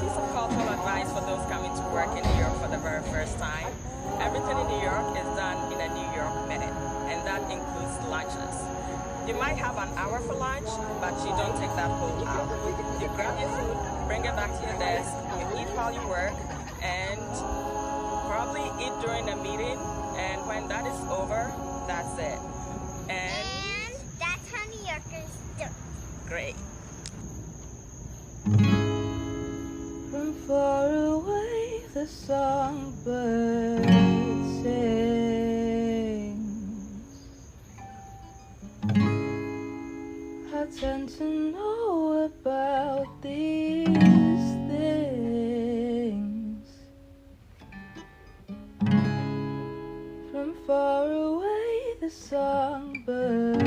piece of cultural advice for those coming to work in New York for the very first time. Everything in New York is done in a New York minute, and that includes lunches. You might have an hour for lunch, but you don't take that whole hour. You grab your food, bring it back to your desk, you eat while you work, and probably eat during the meeting, and when that is over, that's it. And that's how New Yorkers do. Great. From far away the songbird sings. I tend to know about these things. From far away the songbird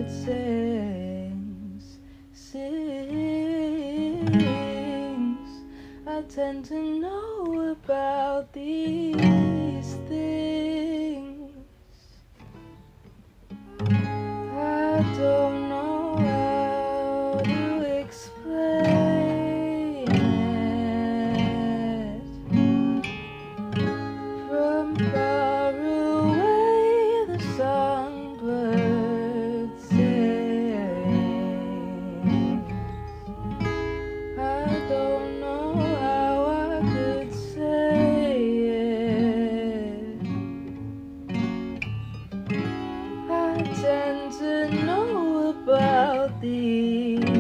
sings. I tend to know about these things. I don't know how to explain it. From far away the songbird sings. I don't know how I could say it. I tend to know about these